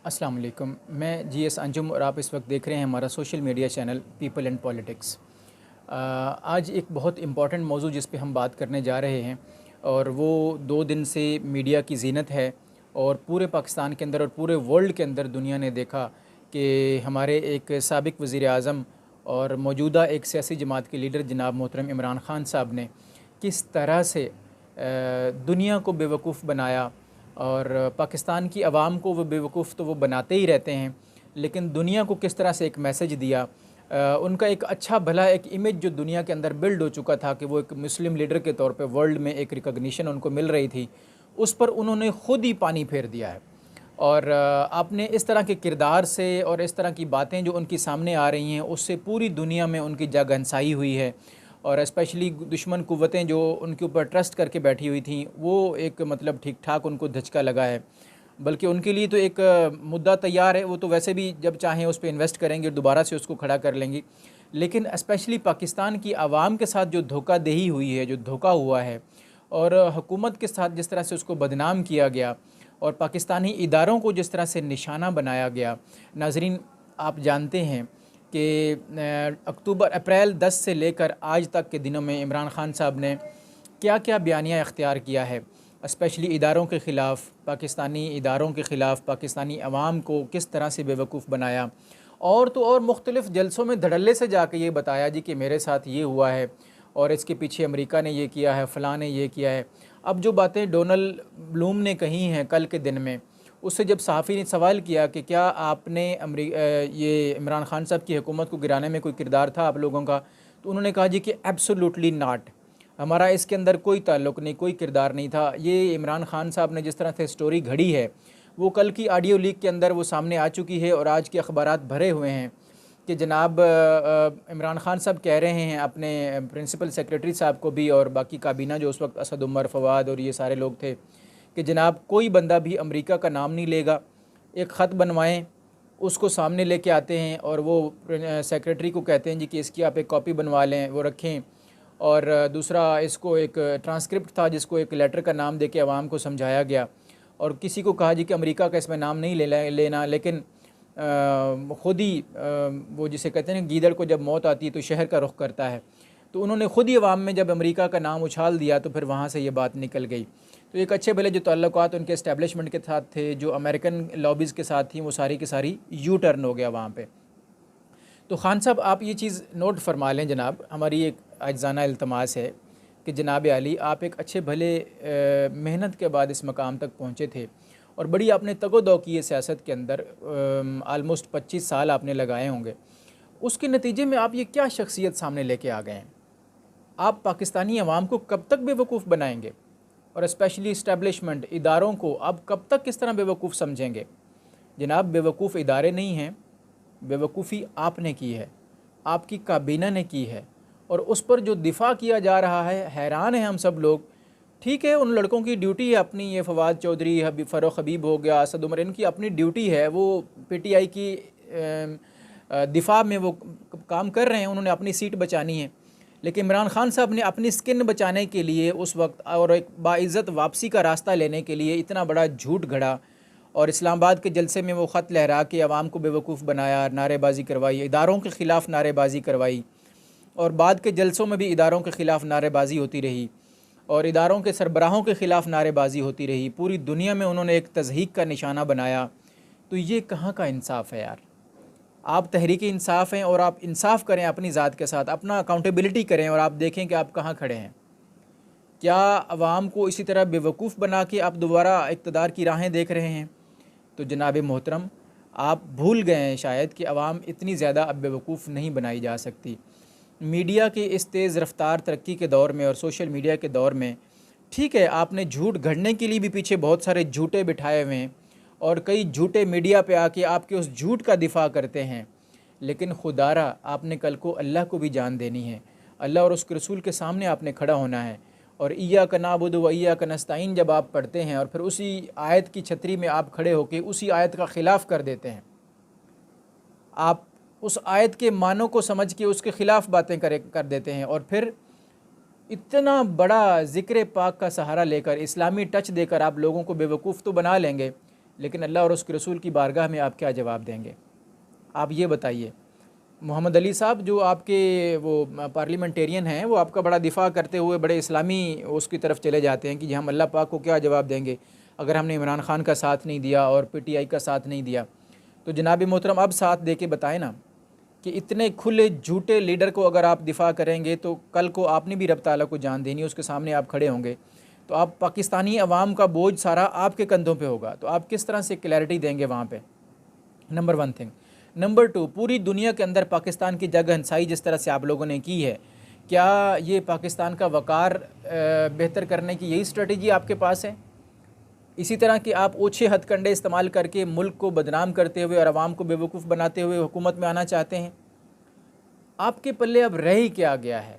अस्सलाम वालेकुम। मैं जीएस अंजुम और आप इस वक्त देख रहे हैं हमारा social media channel people and politics. आज एक बहुत इम्पॉर्टेंट मौजू जिस पे हम बात करने जा रहे हैं और वो 2 दिन से मीडिया की ज़ीनत है और पूरे पाकिस्तान के अंदर और पूरे वर्ल्ड के अंदर दुनिया ने देखा कि हमारे एक साबिक़ वज़ीर आज़म और मौजूदा एक सियासी जमात के लीडर जनाब मोहतरम इमरान ख़ान साहब ने किस तरह से दुनिया को बेवकूफ़ बनाया। और पाकिस्तान की आवाम को वो बेवकूफ़ तो वो बनाते ही रहते हैं, लेकिन दुनिया को किस तरह से एक मैसेज दिया। उनका एक अच्छा भला एक इमेज जो दुनिया के अंदर बिल्ड हो चुका था कि वो एक मुस्लिम लीडर के तौर पे वर्ल्ड में एक रिकॉग्निशन उनको मिल रही थी, उस पर उन्होंने ख़ुद ही पानी फेर दिया है। और आपने इस तरह के किरदार से और इस तरह की बातें जो उनकी सामने आ रही हैं उससे पूरी दुनिया में उनकी जगहंसाई हुई है। और स्पेशली दुश्मन कुव्वतें जो उनके ऊपर ट्रस्ट करके बैठी हुई थी वो एक मतलब ठीक ठाक उनको धचका लगा है। बल्कि उनके लिए तो एक मुद्दा तैयार है, वो तो वैसे भी जब चाहें उस पर इन्वेस्ट करेंगे, दोबारा से उसको खड़ा कर लेंगी। लेकिन स्पेशली पाकिस्तान की आवाम के साथ जो धोखाधही हुई है, जो धोखा हुआ है और हुकूमत के साथ जिस तरह से उसको बदनाम किया गया और पाकिस्तानी इदारों को जिस तरह से निशाना बनाया गया। नाज़रीन, आप जानते हैं कि अप्रैल 10 से लेकर आज तक के दिनों में इमरान ख़ान साहब ने क्या क्या बयानिया इख्तियार किया है, स्पेशली इदारों के ख़िलाफ़, पाकिस्तानी इदारों के ख़िलाफ़ पाकिस्तानी अवाम को किस तरह से बेवकूफ़ बनाया। और तो और मुख्तलिफ़ जलसों में धड़ल्ले से जाके ये बताया जी कि मेरे साथ ये हुआ है और इसके पीछे अमेरिका ने ये किया है, फ़लाँ ने ये किया है। अब जो बातें डोनाल्ड ब्लूम ने कही हैं कल के दिन में, उससे जब सहाफ़ी ने सवाल किया कि क्या आपने ये इमरान ख़ान साहब की हुकूमत को गिराने में कोई किरदार था आप लोगों का, तो उन्होंने कहा जी कि एब्सोल्युटली नॉट, हमारा इसके अंदर कोई ताल्लुक़ नहीं, कोई किरदार नहीं था। ये इमरान ख़ान साहब ने जिस तरह से स्टोरी घड़ी है वो कल की ऑडियो लीक के अंदर वो सामने आ चुकी है और आज के अखबारात भरे हुए हैं कि जनाब इमरान ख़ान साहब कह रहे हैं अपने प्रिंसिपल सेक्रेटरी साहब को भी और बाकी काबीना जो उस वक्त असद उमर, फ़वाद और ये सारे लोग थे कि जनाब कोई बंदा भी अमेरिका का नाम नहीं लेगा। एक ख़त बनवाएं, उसको सामने लेके आते हैं और वो सेक्रेटरी को कहते हैं जी कि इसकी आप एक कॉपी बनवा लें, वो रखें। और दूसरा इसको एक ट्रांसक्रिप्ट था जिसको एक लेटर का नाम दे के आवाम को समझाया गया और किसी को कहा जी कि अमेरिका का इसमें नाम नहीं लेना, लेकिन ख़ुद ही वो जिसे कहते हैं गीदड़ को जब मौत आती है तो शहर का रुख करता है, तो उन्होंने ख़ुद ही अवाम में जब अमेरिका का नाम उछाल दिया तो फिर वहाँ से ये बात निकल गई। तो एक अच्छे भले जो ताल्लुकात उनके इस्टेब्लिशमेंट के साथ थे, जो अमेरिकन लॉबीज़ के साथ थी, वो सारी की सारी यू टर्न हो गया वहाँ पे। तो ख़ान साहब आप ये चीज़ नोट फरमा लें जनाब, हमारी एक आज़ाना इल्तमास है कि जनाब आली आप एक अच्छे भले मेहनत के बाद इस मकाम तक पहुँचे थे और बड़ी आपने तगो-दो की है सियासत के अंदर, आलमोस्ट 25 साल आपने लगाए होंगे। उसके नतीजे में आप ये क्या शख्सियत सामने लेके आ गए हैं? आप पाकिस्तानी अवाम को कब तक बेवकूफ़ बनाएंगे और स्पेशली इस्टेब्लिशमेंट इदारों को अब कब तक किस तरह बेवकूफ़ समझेंगे? जनाब, बेवकूफ़ इदारे नहीं हैं, बेवकूफ़ी आपने की है, आपकी काबीना ने की है और उस पर जो दिफ़ा किया जा रहा है, हैरान हैं हम सब लोग। ठीक है, उन लड़कों की ड्यूटी है अपनी, ये फवाद चौधरी, फ़ारूक हबीब हो गया, असद उमर, इनकी अपनी ड्यूटी है, वो पीटीआई की दिफ़ा में वो काम कर रहे हैं, उन्होंने अपनी सीट बचानी है। लेकिन इमरान ख़ान साहब ने अपनी स्किन बचाने के लिए उस वक्त और एक बाइज़्ज़त वापसी का रास्ता लेने के लिए इतना बड़ा झूठ गढ़ा और इस्लामाबाद के जलसे में वो ख़त लहरा के आवाम को बेवकूफ़ बनाया, नारेबाज़ी करवाई, इदारों के ख़िलाफ़ नारेबाज़ी करवाई और बाद के जलसों में भी इदारों के ख़िलाफ़ नारेबाज़ी होती रही और इदारों के सरबराहों के ख़िलाफ़ नारेबाज़ी होती रही। पूरी दुनिया में उन्होंने एक तज़हीक का निशाना बनाया। तो ये कहाँ का इंसाफ़ है यार? आप तहरीक इंसाफ़ हैं और आप इंसाफ़ करें अपनी ज़ात के साथ, अपना अकाउंटेबिलिटी करें और आप देखें कि आप कहाँ खड़े हैं। क्या आवाम को इसी तरह बेवकूफ़ बना के आप दोबारा इक़्तिदार की राहें देख रहे हैं? तो जनाब मोहतरम, आप भूल गए हैं शायद कि आवाम इतनी ज़्यादा अब बेवकूफ़ नहीं बनाई जा सकती। मीडिया के इस तेज़ रफ्तार तरक्की के दौर में और सोशल मीडिया के दौर में, ठीक है, आपने झूठ गढ़ने के लिए भी पीछे बहुत सारे झूठे बिठाए हुए हैं और कई झूठे मीडिया पे आके आपके उस झूठ का दिफ़ा करते हैं, लेकिन खुदारा आपने कल को अल्लाह को भी जान देनी है, अल्लाह और उसके रसूल के सामने आपने खड़ा होना है। और इय्याक नअबुदु व इय्याक नस्तईन जब आप पढ़ते हैं और फिर उसी आयत की छतरी में आप खड़े होकर उसी आयत का ख़िलाफ़ कर देते हैं, आप उस आयत के मानों को समझ के उसके ख़िलाफ़ बातें कर देते हैं और फिर इतना बड़ा ज़िक्र पाक का सहारा लेकर, इस्लामी टच देकर आप लोगों को बेवकूफ़ तो बना लेंगे, लेकिन अल्लाह और उसके रसूल की बारगाह में आप क्या जवाब देंगे? आप ये बताइए। मोहम्मद अली साहब जो आपके वो पार्लियामेंटेरियन हैं, वो आपका बड़ा दिफ़ा करते हुए बड़े इस्लामी उसकी तरफ चले जाते हैं कि हम अल्लाह पाक को क्या जवाब देंगे अगर हमने इमरान ख़ान का साथ नहीं दिया और पीटीआई का साथ नहीं दिया। तो जनाब मोहतरम अब साथ दे के बताएं ना कि इतने खुले झूठे लीडर को अगर आप दिफ़ा करेंगे तो कल को आपने भी रब ताला को जान देनी, उसके सामने आप खड़े होंगे तो आप पाकिस्तानी अवाम का बोझ सारा आपके कंधों पे होगा। तो आप किस तरह से क्लैरिटी देंगे वहाँ पे? Number 1 thing. नंबर 2, पूरी दुनिया के अंदर पाकिस्तान की जगह हंसाई जिस तरह से आप लोगों ने की है, क्या ये पाकिस्तान का वक़ार बेहतर करने की यही स्ट्रेटजी आपके पास है? इसी तरह कि आप ओछे हथकंडे इस्तेमाल करके मुल्क को बदनाम करते हुए और आवाम को बेवकूफ़ बनाते हुए हुकूमत में आना चाहते हैं? आपके पल्ले अब रह ही क्या गया है?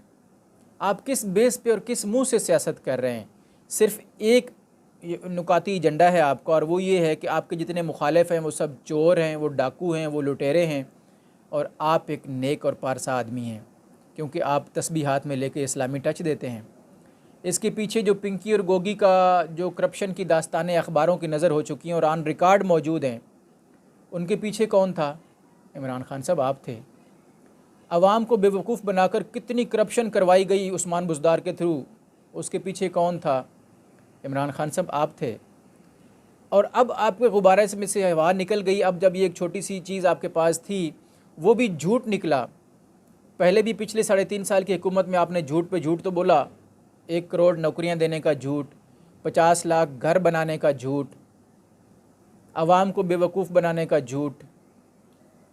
आप किस बेस पे और किस मुंह से सियासत कर रहे हैं? सिर्फ़ एक नुकाती एजेंडा है आपका, और वो ये है कि आपके जितने मुखालिफ हैं वो सब चोर हैं, वो डाकू हैं, वो लुटेरे हैं, और आप एक नेक और पारसा आदमी हैं क्योंकि आप तस्बीह हाथ में लेके इस्लामी टच देते हैं। इसके पीछे जो पिंकी और गोगी का जो करप्शन की दास्तानें अखबारों की नज़र हो चुकी हैं और ऑन रिकॉर्ड मौजूद हैं, उनके पीछे कौन था? इमरान खान साहब आप थे। आवाम को बेवकूफ़ बनाकर कितनी करप्शन करवाई गई उस्मान बुज़दार के थ्रू, उसके पीछे कौन था? इमरान खान साहब आप थे। और अब आपके गुब्बारे में से हवा निकल गई। अब जब ये एक छोटी सी चीज़ आपके पास थी वो भी झूठ निकला। पहले भी पिछले 3.5 साल की हुकूमत में आपने झूठ पे झूठ तो बोला। 1 करोड़ नौकरियां देने का झूठ, 50 लाख घर बनाने का झूठ, आवाम को बेवकूफ़ बनाने का झूठ,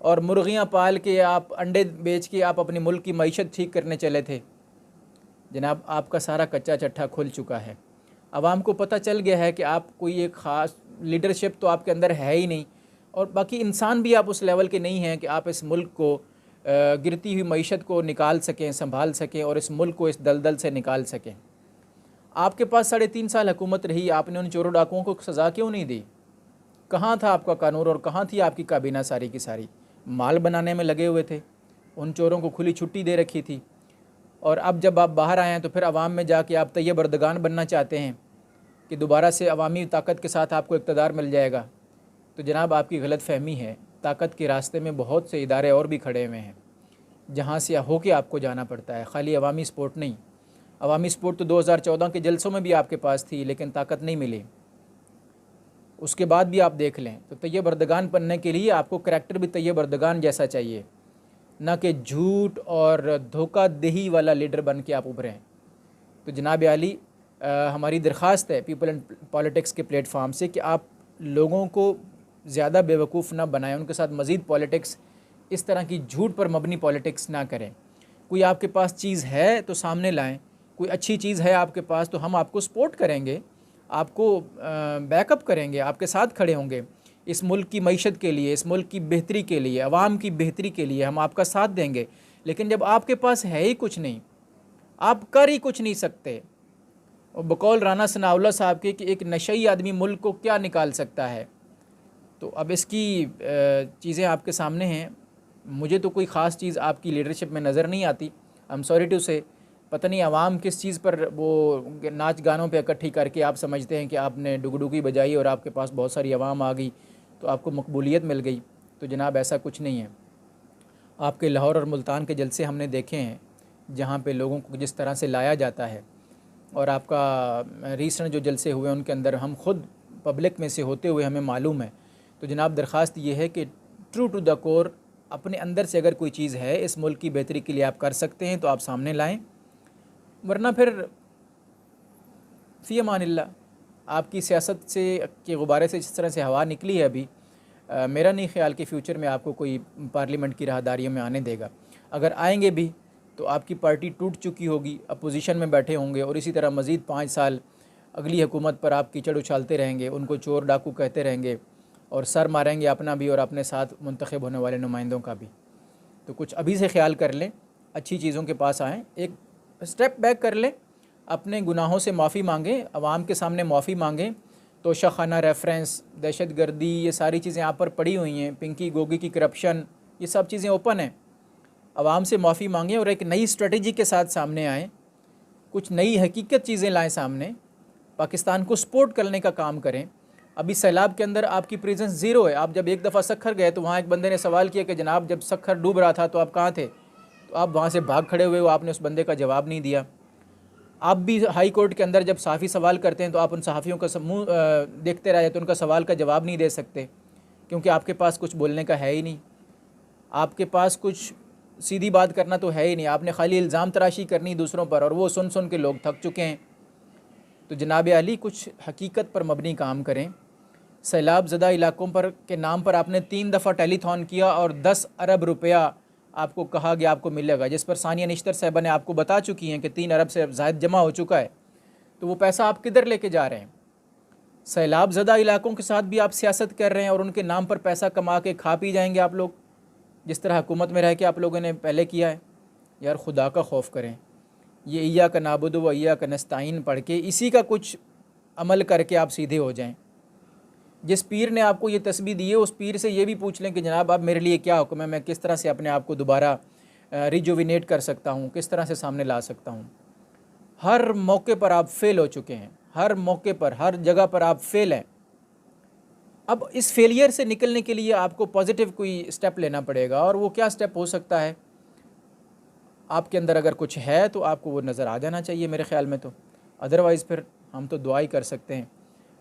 और मुर्गियां पाल के आप अंडे बेच के आप अपनी मुल्क की मईशत ठीक करने चले थे। जनाब आपका सारा कच्चा चट्टा खुल चुका है। आवाम को पता चल गया है कि आप कोई एक ख़ास लीडरशिप तो आपके अंदर है ही नहीं, और बाकी इंसान भी आप उस लेवल के नहीं हैं कि आप इस मुल्क को गिरती हुई मईशत को निकाल सकें, संभाल सकें और इस मुल्क को इस दलदल से निकाल सकें। आपके पास 3.5 साल हुकूमत रही, आपने उन चोरों डाकुओं को सज़ा क्यों नहीं दी? कहाँ था आपका कानून और कहाँ थी आपकी काबीना? सारी की सारी माल बनाने में लगे हुए थे। उन चोरों को खुली छुट्टी दे रखी थी। और अब जब आप बाहर आए हैं तो फिर अवाम में जाके आप तैयब अर्दगान बनना चाहते हैं कि दोबारा से अवामी ताकत के साथ आपको इक़्तिदार मिल जाएगा। तो जनाब आपकी गलत फ़हमी है। ताकत के रास्ते में बहुत से इदारे और भी खड़े हुए हैं जहाँ से होके आपको जाना पड़ता है, खाली अवामी सपोर्ट नहीं। अवामी सपोर्ट तो 2014 के जलसों में भी आपके पास थी लेकिन ताकत नहीं मिली। उसके बाद भी आप देख लें तो तैयब अर्दगान बनने के लिए आपको करैक्टर भी तैयब अर्दगान जैसा चाहिए, ना कि झूठ और धोखादही वाला लीडर बन के आप उभरें। तो जनाब आली हमारी दरख्वास्त है पीपल एंड पॉलिटिक्स के प्लेटफॉर्म से कि आप लोगों को ज़्यादा बेवकूफ़ ना बनाएं, उनके साथ मज़ीद पॉलिटिक्स, इस तरह की झूठ पर मबनी पॉलिटिक्स ना करें। कोई आपके पास चीज़ है तो सामने लाएं, कोई अच्छी चीज़ है आपके पास तो हम आपको सपोर्ट करेंगे, आपको बैकअप करेंगे, आपके साथ खड़े होंगे। इस मुल्क की मईशत के लिए, इस मुल्क की बेहतरी के लिए, अवाम की बेहतरी के लिए हम आपका साथ देंगे। लेकिन जब आपके पास है ही कुछ नहीं, आप कर ही कुछ नहीं सकते, और बकौल राना सनाउल्लाह साहब के कि एक नशई आदमी मुल्क को क्या निकाल सकता है। तो अब इसकी चीज़ें आपके सामने हैं। मुझे तो कोई ख़ास चीज़ आपकी लीडरशिप में नज़र नहीं आती। आई एम सॉरी टू से, पता नहीं आवाम किस चीज़ पर वो नाच गानों पे इकट्ठी करके आप समझते हैं कि आपने डुगडुगी बजाई और आपके पास बहुत सारी आवाम आ गई तो आपको मकबूलियत मिल गई। तो जनाब ऐसा कुछ नहीं है। आपके लाहौर और मुल्तान के जलसे हमने देखे हैं जहाँ पे लोगों को जिस तरह से लाया जाता है, और आपका रीसेंट जो जलसे हुए उनके अंदर हम खुद पब्लिक में से होते हुए हमें मालूम है। तो जनाब दरख्वास्त ये है कि ट्रू टू द कोर अपने अंदर से अगर कोई चीज़ है इस मुल्क की बेहतरी के लिए आप कर सकते हैं तो आप सामने लाएं, वरना फिर फ़ी अमानिल्लाह। आपकी सियासत से के गुब्बारे से जिस तरह से हवा निकली है अभी, मेरा नहीं ख्याल कि फ़्यूचर में आपको कोई पार्लियामेंट की राहदारियों में आने देगा। अगर आएंगे भी तो आपकी पार्टी टूट चुकी होगी, अपोजिशन में बैठे होंगे, और इसी तरह मज़ीद 5 साल अगली हुकूमत पर आप कीचड़ उछालते रहेंगे, उनको चोर डाकू कहते रहेंगे और सर मारेंगे अपना भी और अपने साथ मुंतखब होने वाले नुमाइंदों का भी। तो कुछ अभी से ख्याल कर लें, अच्छी चीज़ों के पास आएँ, एक स्टेप बैक कर लें, अपने गुनाहों से माफ़ी मांगें, अवाम के सामने माफ़ी मांगें। तो शाखाना रेफरेंस, दहशत गर्दी, ये सारी चीज़ें आप पर पड़ी हुई हैं, पिंकी गोगी की करप्शन, ये सब चीज़ें ओपन हैं। अवाम से माफ़ी मांगें और एक नई स्ट्रेटजी के साथ सामने आएँ, कुछ नई हकीकत चीज़ें लाएँ सामने, पाकिस्तान को सपोर्ट करने का काम करें। अभी सैलाब के अंदर आपकी प्रेजेंस ज़ीरो है। आप जब एक दफ़ा सखर गए तो वहाँ एक बंदे ने सवाल किया कि जनाब जब सखर डूब रहा था तो आप कहाँ थे, तो आप वहाँ से भाग खड़े हुए हो, आपने उस बंदे का जवाब नहीं दिया। आप भी हाई कोर्ट के अंदर जब सहाफ़ी सवाल करते हैं तो आप उन सहाफ़ियों का मुँह देखते रह जाते, उनका सवाल का जवाब नहीं दे सकते, क्योंकि आपके पास कुछ बोलने का है ही नहीं, आपके पास कुछ सीधी बात करना तो है ही नहीं, आपने खाली इल्ज़ाम तराशी करनी दूसरों पर, और वो सुन सुन के लोग थक चुके हैं। तो जनाब अली कुछ हकीकत पर मबनी काम करें। सैलाब ज़दा इलाकों पर के नाम पर आपने 3 दफ़ा टेलीथॉन किया और 10 अरब रुपया आपको कहा गया आपको मिलेगा, जिस पर सानिया निश्तर साहबा ने आपको बता चुकी हैं कि 3 अरब से ज़ायद जमा हो चुका है। तो वो पैसा आप किधर लेके जा रहे हैं? सैलाब ज़दा इलाकों के साथ भी आप सियासत कर रहे हैं और उनके नाम पर पैसा कमा के खा पी जाएंगे आप लोग, जिस तरह हुकूमत में रह के आप लोगों ने पहले किया है। यार खुदा का खौफ करें। ये इय्या का नाबुदु व इय्या का नस्ताईन पढ़ के इसी का कुछ अमल करके आप सीधे हो जाएं। जिस पीर ने आपको ये तस्बीह दी है उस पीर से ये भी पूछ लें कि जनाब अब मेरे लिए क्या हुक्म है, मैं किस तरह से अपने आप को दोबारा रिजुविनेट कर सकता हूँ, किस तरह से सामने ला सकता हूँ। हर मौके पर आप फेल हो चुके हैं, हर मौके पर, हर जगह पर आप फेल हैं। अब इस फेलियर से निकलने के लिए आपको पॉजिटिव कोई स्टेप लेना पड़ेगा, और वो क्या स्टेप हो सकता है? आपके अंदर अगर कुछ है तो आपको वो नज़र आ जाना चाहिए मेरे ख़्याल में। तो अदरवाइज़ फिर हम तो दुआ ही कर सकते हैं,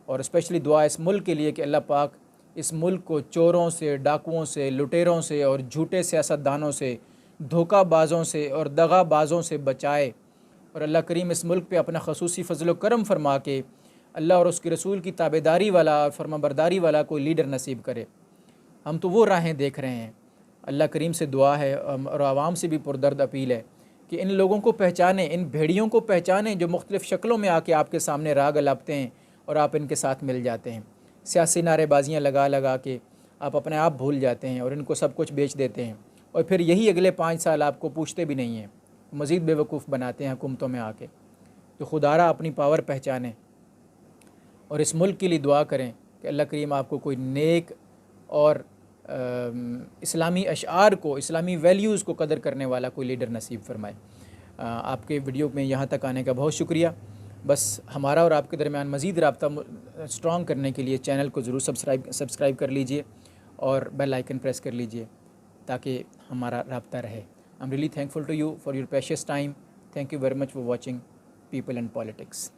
और स्पेशली दुआ इस मुल्क के लिए कि अल्लाह पाक इस मुल्क को चोरों से, डाकुओं से, लुटेरों से और झूठे सियासतदानों से, धोखाबाजों से और दगाबाजों से बचाए, और अल्लाह करीम इस मुल्क पे अपना खसूसी फजल करम फरमा के अल्लाह और उसके रसूल की ताबेदारी वाला और फरमाबरदारी वाला कोई लीडर नसीब करे। हम तो वो राहें देख रहे हैं। अल्लाह करीम से दुआ है और आवाम से भी पुरदर्द अपील है कि इन लोगों को पहचानें, इन भेड़ियों को पहचानें जो मुख्तलिफ़ शक्लों में आके आपके सामने राग अलापते हैं और आप इनके साथ मिल जाते हैं। सियासी नारेबाजियाँ लगा लगा के आप अपने आप भूल जाते हैं और इनको सब कुछ बेच देते हैं, और फिर यही अगले 5 साल आपको पूछते भी नहीं हैं, मज़ीद बेवकूफ़ बनाते हैं हुकूमतों में आके। तो खुदारा अपनी पावर पहचानें और इस मुल्क के लिए दुआ करें कि अल्लाह करीम आपको कोई नेक और इस्लामी अशार को, इस्लामी वैल्यूज़ को कदर करने वाला कोई लीडर नसीब फरमाए। आपके वीडियो में यहाँ तक आने का बहुत शुक्रिया। बस हमारा और आपके दरमियान मज़ीद रब्ता स्ट्रॉन्ग करने के लिए चैनल को ज़रूर सब्सक्राइब कर लीजिए और बेल आइकन प्रेस कर लीजिए ताकि हमारा रब्ता रहे। I am really thankful to you for your precious time. Thank you very much for watching people and politics.